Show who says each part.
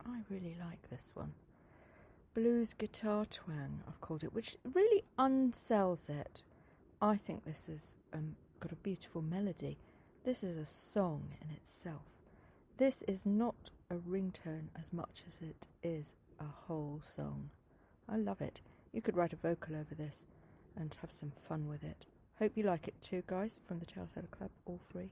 Speaker 1: I really like this one. Blues guitar twang, I've called it, which really unsells it. I think this has got a beautiful melody. This is a song in itself. This is not a ringtone as much as it is a whole song. I love it. You could write a vocal over this and have some fun with it. Hope you like it too, guys, from the Tale Teller Club, all free.